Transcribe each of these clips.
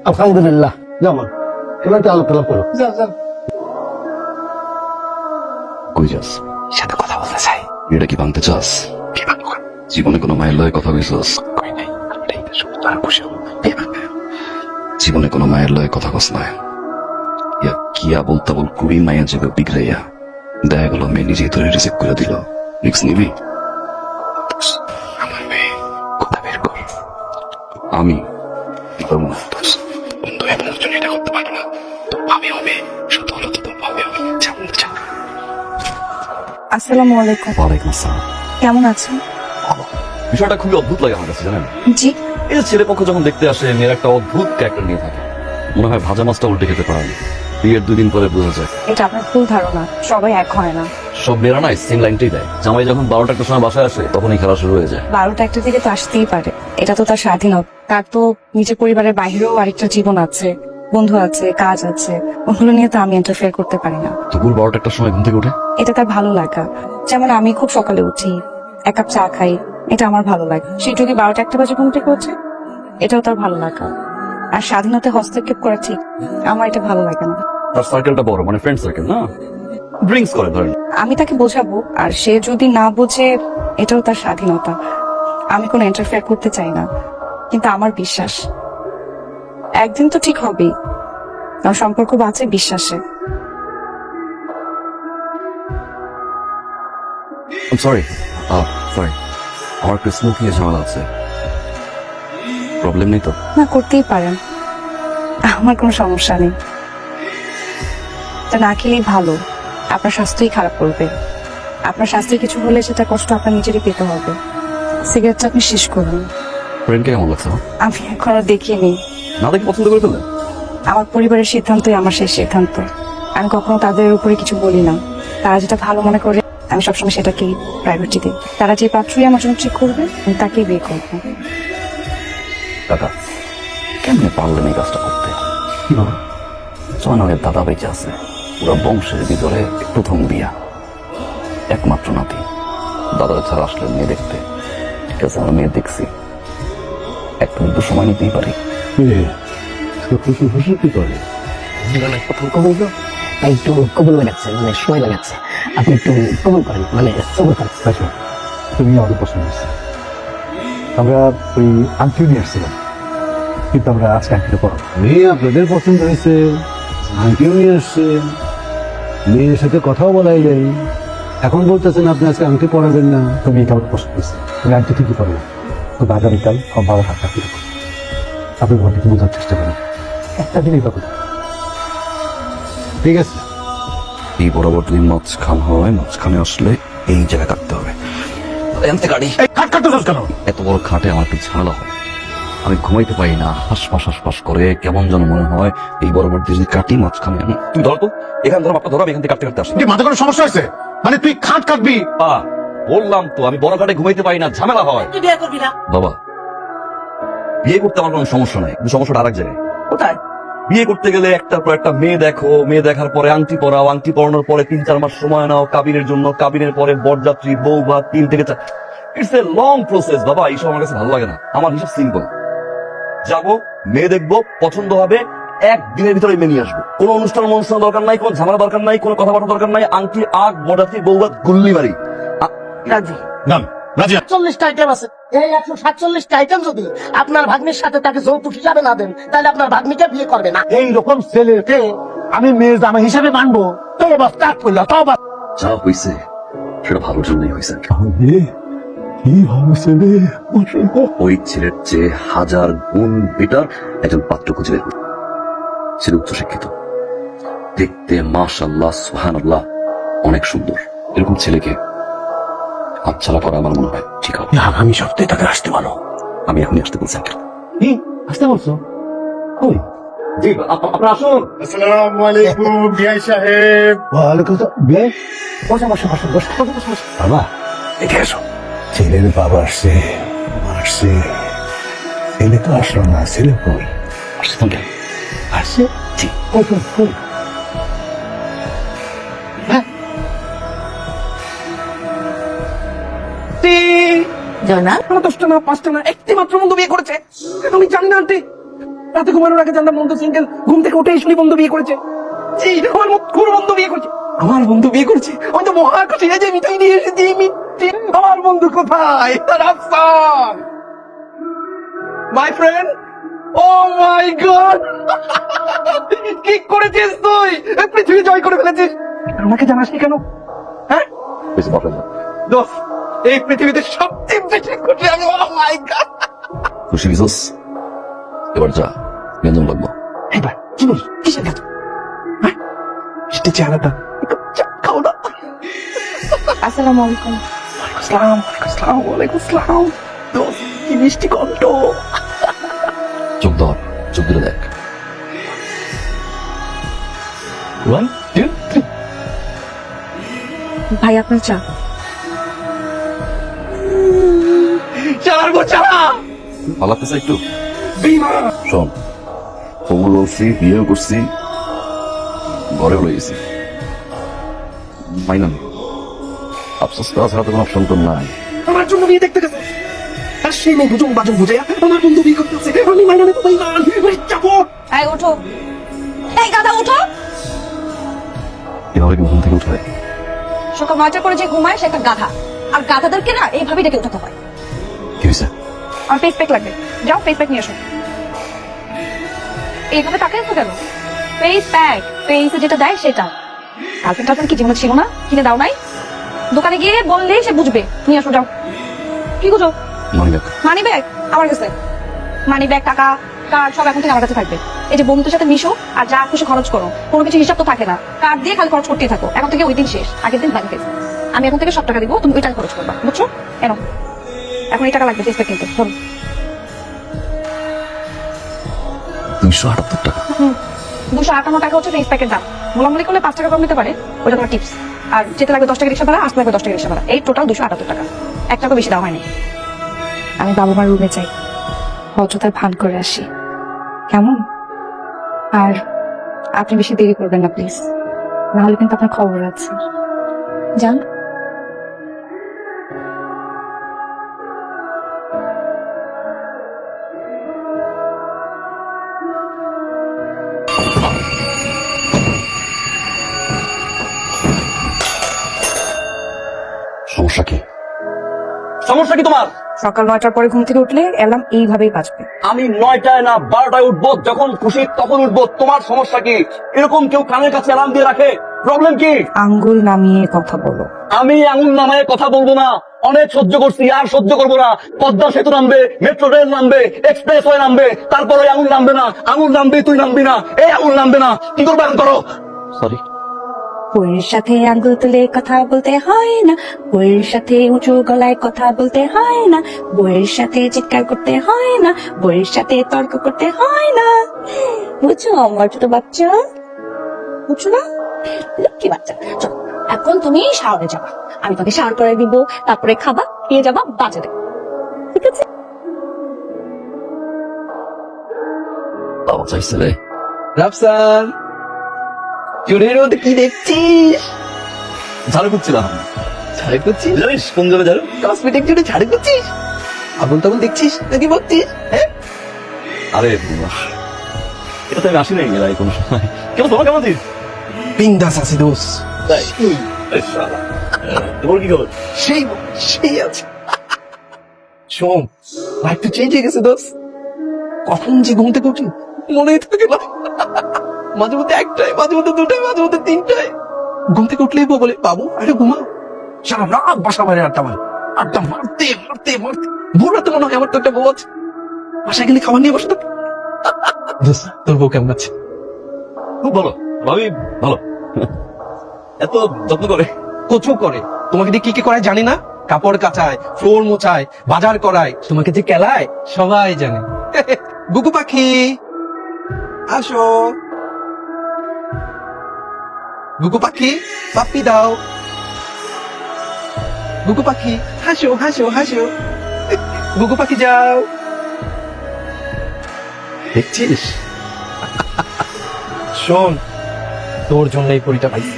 আলহামদুলিল্লাহ যেমন এবার আলোচনা করো। কই যাস? সাথে কথা বলতে চাই। এটা কি ভাঙতে চাস? কি ভাঙবো? জীবনে কোনো মায়ের লয়ে কথা কইছস? কই নাই। জীবনে কোনো মায়ের লয়ে কথা কস না। ইয়া কিয়া বলতা বল কুড়ি মায়া যাবে বিগড়াইয়া দেখা গেল মেয়ে নিজেই তোরে রিসিভ করে দিল। রিক্স নিবি? আমার মেয়ে কথা বের কর। আমি বন্ধু এমন একজন এটা করতে পারবো না। তো ভাবে হবে শুধু হলো তো ভাবে হবে। আসসালামু আলাইকুম। ওয়ালাইকুম আসসালাম। কেমন আছেন? বিষয়টা খুবই অদ্ভুত লাগে আমার কাছে, জানেন? জি। এই যে ছেলে পক্ষ যখন দেখতে আসে মেয়ের একটা অদ্ভুত ক্যারেক্টার নিয়ে থাকে, মনে হয় ভাজা মাছটা উল্টে খেতে পারে না। বিয়ের 2 দিন পরে বোঝা যায়। এটা আপনার ভুল ধারণা, সবাই এক হয় না। সব মেয়েরা নাই সেম লাইনটাই দেয়। জামাই যখন 12টা একটা সময় বাসায় আসে তখনই খেলা শুরু হয়ে যায়। 12টা একটা দিকে তো আসতেই পারে, এটা তো তার স্বাধীনতা। তার তো নিজের পরিবারের বাইরেও আরেকটা জীবন আছে, বন্ধু আছে, কাজ আছে, ওগুলো নিয়ে তো আমি ইন্টারফেয়ার করতে পারি না। দুপুর 12টা একটা সময় ঘুম থেকে উঠে এটা তার ভালো লাগা। যেমন আমি খুব সকালে উঠি, 1 কাপ চা খাই, এটা আমার ভালো লাগে। সে যদি 12টা একটা বাজে ঘুম থেকে উঠে, এটাও তার ভালো লাগা। আর স্বাধীনতায় হস্তক্ষেপ করা ঠিক, আমার এটা ভালো লাগে না। তার সার্কেলটা বড়, মানে ফ্রেন্ড সার্কেল না, ড্রিঙ্কস করে ধরেন। আমি তাকে বোঝাবো, আর সে যদি না বোঝে এটাও তার স্বাধীনতা। আমি কোনো ইন্টারফেয়ার করতে চাই না, কিন্তু আমার বিশ্বাস একদিন তো ঠিক হবেই। আমার সম্পর্ক বাঁচে বিশ্বাসে। সরি সরি, আমার একটু স্মোকিং এর ঝামেলা আছে। প্রবলেম নেই তো? না, করতেই পারেন, আমার কোনো সমস্যা নেই। তা না খেলেই ভালো, আপনার স্বাস্থ্যই খারাপ করবে। আপনার স্বাস্থ্যে কিছু হলে সেটা কষ্ট আপনার নিজেরই পেতে হবে। সিগারেটটা আপনি শেষ করুন। ফ্রেন্ডকে কেমন লাগছে? আমি এখনো দেখিনি। না দেখে পছন্দ করে ফেললেন? আমার পরিবারের সিদ্ধান্তই আমার শেষ সিদ্ধান্ত। আমি কখনো তাদের উপরে কিছু বলি না। তারা যেটা ভালো মনে করে আমি সবসময় সেটাকেই প্রায়োরিটি দিই। তারা যে পাত্রই আমার জন্য ঠিক করবে আমি তাকেই বিয়ে করবো। দাদা কেমনে পারলেন এই কাজটা করতে? জয়নগের দাদা বেঁচে আছে, পুরো বংশের ভিতরে প্রথম বিয়া, একমাত্র নাতি। দাদা ছাড়া আসলে মেয়ে দেখতে, ঠিক আছে আমরা মেয়ে দেখছি, 1 মিনিট তো সময় নিতেই পারি। কি করে একটু কবুল লাগাচ্ছে, মানে সময় লাগাচ্ছে। আপনি একটু কবুল করেন, মানে সবর করেন। আচ্ছা, তুমি আমাদের পছন্দ হয়েছে। আমরা ওই আংটিও নিয়ে আসছিলাম, কিন্তু আমরা আজকে আংটিটা পড়ো। মেয়ে আপনাদের পছন্দ হয়েছে, আংটিও নিয়ে আসছে, মেয়ের সাথে কথাও বলাই যায়। এখন বলতেছেন আপনি আজকে আংটি পড়াবেন না। তুমি এটা আমার পছন্দ হয়েছে, তুমি আংটি ঠিকই পড়ো না। তো আগামীকাল আমার বাবার হাতটা ফিরে আপনি ঘরটিকে বোঝার চেষ্টা করেন, একটা দিনই পাবেন। ঠিক আছে? এই বরাবর যদি মাঝখান হয়, মাঝখানে আসলে এই জায়গায় কাটতে হবে। এনতে গাড়ি কেন? এত বড় খাটে আমার একটু ঝামেলা হয়, আমি ঘুমাইতে পারি না, হাসপাস করে কেমন যেন মনে হয়। এই বরাবর যদি কাটি মাঝখানে আমি, তুই ধর তো, এখান ধর মাপটা ধরো, আমি এখান থেকে কাটতে আসি। মাথা কোনো সমস্যা হয়েছে? মানে তুই খাট কাটবি? বললাম তো আমি বড় খাটে ঘুমাইতে পারি না, ঝামেলা হয়। বিয়ে করবি না? বাবা বিয়ে করতে আমার কোনো সমস্যা নাই, কিন্তু সমস্যাটা আরেক জায়গায়। কোথায়? বিয়ে করতে গেলে একটার পর একটা মেয়ে দেখো, মেয়ে দেখার পরে আংটি পরাও, আংটি পরানোর পরে 3-4 মাস সময় নাও কাবিনের জন্য, কাবিনের পরে বরযাত্রী, বউ ভাত, 3 থেকে 4। ইটস এ লং প্রসেস বাবা, এইসব আমার কাছে ভালো লাগে না। আমার হিসাব সিম্পল, যাবো, মেয়ে দেখবো, পছন্দ হবে, 1 দিনের ভিতরে মেয়ে নিয়ে আসবো। কোনো অনুষ্ঠান দরকার নাই, কোনো ঝামেলা দরকার নাই, কোনো কথাবার্তা দরকার নাই। আংটি আগ, বরযাত্রী, বউ ভাত, গুল্লি মারি। রাজি? না রাজি। 40টা আইটেম আছে। এই 147টা আইটেম যদি আপনার ভাগ্নির সাথে তাকে যৌতুক হিসাবে না দেন, তাহলে আপনার ভাগ্নিকে বিয়ে করবে না। এইরকম ছেলেকে আমি মেয়ের জামা হিসাবে মানবো? তো বাস কাট করলো, তো বাস। যা হয়েছে সেটা ভালোর জন্যই হয়েছে। কি ভালো ছেলে, ওই ছেলের চেয়ে 1000 গুণ বেটার একজন পাত্র খুঁজে বের করো। ছেলে উচ্চশিক্ষিত, দেখতে মাশাআল্লাহ সুবহানাল্লাহ অনেক সুন্দর। এরকম ছেলেকে হাতছাড়া করা আমার মনে হয় ঠিক হবে। আগামী সপ্তাহে তাকে আসতে বলো। আমি এখনই আসতে বলছি। আসতে বলছো? ওই জি আপনারা আসুন। আসসালামু আলাইকুম বিআই সাহেব। ওয়ালাইকুম আসসালাম। বিয়ে? বসো, বসো, বসো, বসো, বসো, বসো, বসো। বাবা, এদিকে আসো। ছেলের বাবা আসছে, আসছে। ছেলে তো আসলো না, ছেলে কই? আসছে তো কেন? আসছে? জি। কই, কই, কই? জয়না 10টা না 5টা না একটি মাত্র বন্ধু বিয়ে করেছে। আমি জানি না আন্টি, রাতে ঘুমানোর আগে জানলাম বন্ধু সিঙ্গেল, ঘুম থেকে উঠে শুনি বন্ধু বিয়ে করেছে। জি, আমার খুব বন্ধু বিয়ে করেছে। আমার বন্ধু বিয়ে করেছে, আমি তো মহা খুশি। এই যে মিঠাই নিয়ে এসেছি, মিষ্টি। আমার বন্ধু কোথায়? Rafsan my friend. Oh my God, কি করেছিস তুই? এই পৃথিবী জয় করে ফেলেছিস। আমাকে জানাসনি কেন? হ্যাঁ বেশি বলেন না। দোস্ত, এই পৃথিবীতে সবচেয়ে বেশি খুশি আমি। ও মাই গড, খুশি হইছস? এবার যা, ব্যঞ্জন লাগবো। এইবার কি বলি? কিসের গাছ? হ্যাঁ, মিষ্টি চেহারাটা একটু খাও না। আসসালামু আলাইকুম। আসসালাম, আসসালাম, ওয়ালাইকুম আসসালাম। দোস্ত, কি মিষ্টি কণ্ঠ। চোখ ধর, চোখ দিলে দেখ। 1 2 3। ভাই আপনার চা। চালার গো চালা। ভালো লাগতেছে একটু? বেঈমান। শোন, কবুল বলছি, বিয়েও করছি, ঘরে হয়ে গেছি। মাইনা আফসোস করা ছাড়া তো কোনো অপশন তো নাই। আমার জন্য বিয়ে দেখতে গেছে, আর সেই মেয়ে বুঝুন বাজুন বুঝে আমার বন্ধু বিয়ে করতেছে। আমি মাইনা নেবো বেঈমান। যাবো। এই ওঠো, এই গাদা ওঠো। এভাবে কি ঘুম থেকে উঠে? সকাল 9টার পরে যে ঘুমায় সে একটা গাধা, আর গাধাদেরকে না এইভাবেই ডেকে উঠাতে হয়। কি হয়েছে? আর ফেস প্যাক লাগবে, যাও ফেস প্যাক নিয়ে এসো। এইভাবে তাকে তো কেন? ফেস প্যাক, ফেসে যেটা দেয় সেটা। গার্লফ্রেন্ড টার্লফ্রেন্ড কি জীবনে ছিল না? কিনে দাও নাই? দোকানে গিয়ে বললেই সে বুঝবে। নিয়ে আসো, যাও। কি বুঝো? মনে দেখ, মানি ব্যাগ আমার কাছে। মানি ব্যাগ, টাকা, কার্ড সব এখন থেকে আমার কাছে থাকবে। এই যে বন্ধুদের সাথে মিশো আর যা খুশি খরচ করো, কোনো কিছু হিসাব তো থাকে না। কার্ড দিয়ে খালি খরচ করতেই থাকো। এখন থেকে ওই দিন শেষ, আগের দিন ব্যাংকে। আমি এখন থেকে সব টাকা দিব, তুমি ওই টাকা খরচ করবা, বুঝছো? এনো, এখন এই টাকা লাগবে ফেস প্যাক কিনতে। ধরো। 278 টাকা। 258 টাকা হচ্ছে ফেস প্যাকের দাম। মোলামুলি করলে 5 টাকা কম নিতে পারে, ওটা তোমার টিপস। আর যেতে লাগবে 10 টাকা রিক্সা ভাড়া, আসতে লাগবে 10 টাকা রিক্সা ভাড়া। এই টোটাল 278 টাকা। 1 টাকা বেশি দেওয়া হয়নি। আমি বাবা মার রুমে যাই, অযথার ভান করে আসি, কেমন? আর আপনি বেশি দেরি করবেন না প্লিজ, নাহলে কিন্তু আপনার খবর আছে। যান। সমস্যা কি? সমস্যা কি তোমার? সকাল 9টার পরে ঘুম থেকে উঠলে অ্যালার্ম এইভাবেই বাজবে। আমি 9টায় না 12টায় উঠবো, যখন খুশি তখন উঠবো। তোমার সমস্যা কি? এরকম কেউ কানের কাছে অ্যালার্ম দিয়ে রাখে? প্রবলেম কি? আঙ্গুল নামিয়ে কথা বলো। আমি আঙুল নামায় কথা বলবো না। অনেক সহ্য করছি, আর সহ্য করবো না। পদ্মা সেতু নামবে, মেট্রো রেল নামবে, এক্সপ্রেস ওয়ে নামবে, তারপরে আঙুল নামবে না। আঙুল নামবে, তুই নামবি না। এই আঙুল নামবে না। কি করবে? এখন করো। সরি। বইয়ের সাথে আঙ্গুল তুলে কথা বলতে হয় না, বইয়ের সাথে উঁচু গলায় কথা বলতে হয় না, বইয়ের সাথে চিৎকার করতে হয় না, বইয়ের সাথে তর্ক করতে হয় না। বুঝছো আমার ছোট বাচ্চা? বুঝছো না? লক্ষ্মী বাচ্চা। চলো, এখন তুমি শাওয়ারে যাবা, আমি তোকে শাওয়ার করে দিব, তারপরে খাবা, খেয়ে যাবা বাজারে। ঠিক আছে? বাবা চাইছে রে। রাফসান, চোরের মধ্যে কি দেখছিস? ঝাড়ু করছিলাম। ঝাড়ু করছিস? জানিস কোন জায়গায় ঝাড়ু? কসমেটিক জুড়ে ঝাড়ু করছিস? আগুন টাগুন দেখছিস নাকি বলছিস? হ্যাঁ, আরে এটাতে আমি আসি নাই এর কোনো সময়। কেমন তোমার? কেমন আছিস? বিন্দাস আছে দোষ। তাই? আরে শালা। তোমার কি খবর? সেই সেই আছে। শোন, লাইফ তো চেঞ্জ হয়ে গেছে দোষ। কখন যে ঘুম থেকে উঠি মনেই থাকে না। মাঝে মধ্যে 1টায়, মাঝে মধ্যে 2টায়, মাঝে মধ্যে 3টায় ঘুম থেকে উঠলেই বউ বলে, বাবু আরে ঘুমা। সারা রাত বাসা বাইরে আড্ডা মারে, আড্ডা মারতে মারতে মারতে ভোর রাতে মনে হয় আমার তো একটা বউ আছে, বাসায় গেলে খাবার নিয়ে বসে থাকে। দোস্ত, তোর বউ কেমন আছে? খুব ভালো, ভাবি ভালো। এত যত্ন করে। কচু করে, তোমাকে দিয়ে কি কি করায় জানি না? কাপড় কাচায়, ফ্লোর মোছায়, বাজার করায়, তোমাকে যে কেলায় সবাই জানে। গুগু পাখি আসো। গুগু পাখি, পাপ্পি দাও। গুগু পাখি, হাসো হাসো হাসো। গুগু পাখি যাও। দেখছিস? শোন, তোর জন্য এই পরীটা পাইছি।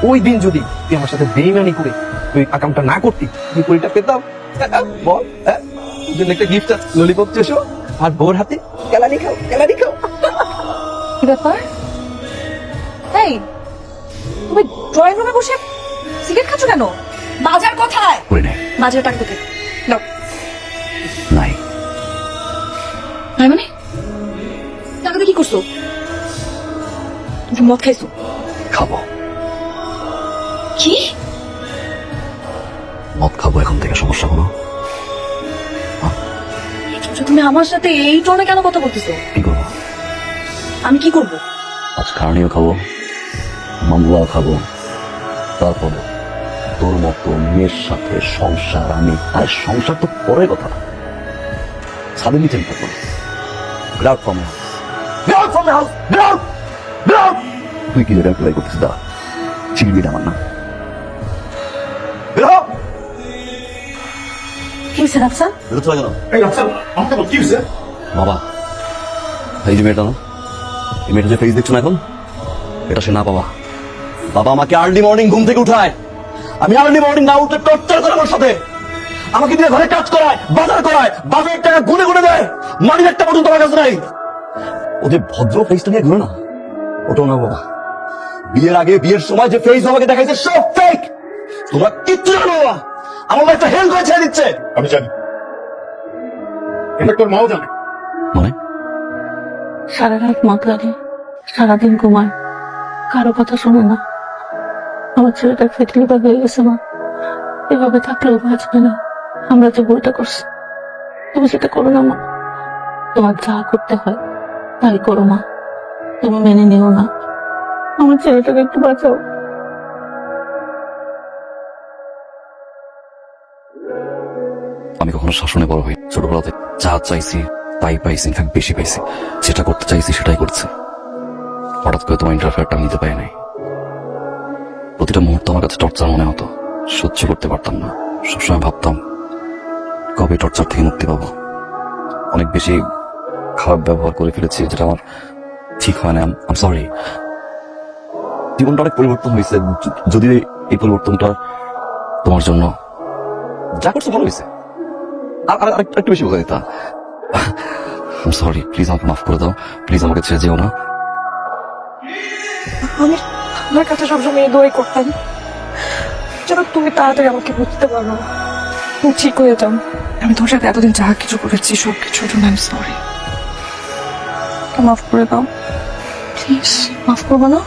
ওই দিন যদি তুই আমার সাথে বেইমানি করে তুই আকামটা না করতি, তুই পরীটা পেতাম। বল, হ্যাঁ? তোর জন্য একটা গিফট আছে, ললিপপ চেষো আর বোর হাতে কেলানি খাও, কেলানি খাও। কি ব্যাপার? এই, তুমি ড্রয়িং রুমে বসে সিগারেট খাচ্ছ কেন? বাজার কোথায়? করে নেই বাজার টাকা কোথায়? নাও। নাই তাই মানে টাকা দিয়ে কি করছো? তুমি মদ খাইছো? খাবো, কি? মদ খাবো এখন থেকে, সমস্যা হলো? তুমি আমার সাথে এই টোনে কেন কথা বলতেছো? কি করবো? আমি কি করবো? আজ খাওয়ানিও খাবো, মামলাও খাবো, তারপরে তোর মতো মেয়ের সাথে সংসার। আমি আর সংসার তো পরের কথা, ছাদের নিচে নিতে পারবো। Get out from my house. Get out from my house. Get out. Get out. তুই কি যেটা প্লাই করতেছিস? দা চিনবি না আমার না। বের হ। কি হয়েছে রাফসান? বেরোতে লাগে না এই রাফসান, আমাকে বল কি হয়েছে? বাবা। এই যে মেয়েটা না, এই মেয়েটা যে ফেস দেখছো না এখন, এটা সে না বাবা। বাবা আমাকে আর্লি মর্নিং ঘুম থেকে উঠায়, আমি আর্লি মর্নিং না উঠে টর্চার করে আমার সাথে, আমাকে দিয়ে ঘরে কাজ করায়, বাজার করায়, বাজারের টাকা গুনে গুনে দেয়, মানির একটা পর্যন্ত আমার কাছে নাই। ও যে ভদ্র ফেসটা নিয়ে ঘুরে না, ওটাও না বাবা। বিয়ের আগে বিয়ের সময় যে ফেস আমাকে দেখাইছে সব ফেক। তোমরা কিচ্ছু জানো না, আমার একটা হেল্প করে ছেড়ে দিচ্ছে। আমি জানি, এটা তোর মাও জানে। মানে সারা রাত মদ লাগে, সারাদিন ঘুমায়, কারো কথা শোনে না। আমার ছেলেটা ফেটলি লিভার হয়ে গেছে মা, এভাবে থাকলেও বাঁচবে না। আমরা যে বইটা করছি, তুমি সেটা করো না মা। তোমার যা করতে হয় তাই করো মা, তুমি মেনে নিও না। আমার ছেলেটাকে একটু বাঁচাও। আমি কখনো শাসনে বড় হই, ছোটবেলাতে যা চাইছি তাই পাইছি, ইনফ্যাক্ট বেশি পাইছি। যেটা করতে চাইছি সেটাই করছে। হঠাৎ করে তোমার ইন্টারফেয়ারটা নিতে পারি নাই। প্রতিটা মুহূর্ত আমার কাছে টর্চার মনে হতো, সহ্য করতে পারতাম না। সবসময় ভাবতাম কবে টর্চার থেকে মুক্তি পাবো। অনেক বেশি খারাপ ব্যবহার করে ফেলেছি, যেটা আমার ঠিক হয় না। আম সরি। জীবনটা অনেক পরিবর্তন হয়েছে, যদি এই পরিবর্তনটা তোমার জন্য যা করছো ভালো হয়েছে, আর একটু বেশি বোঝা দিতা। সরি, প্লিজ আমাকে মাফ করে দাও, প্লিজ আমাকে ছেড়ে যেও না। আমি আমার কাছে সবসময় দোয়াই করতাম যেন তুমি তাড়াতাড়ি আমাকে বুঝতে পারো, তুমি ঠিক হয়ে যাও। আমি তোমার সাথে এতদিন যা কিছু করেছি সব কিছুর জন্য আমি সরি। মাফ করে দাও প্লিজ। মাফ করবো না?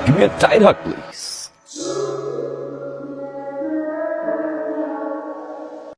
Give me a tight hug, please.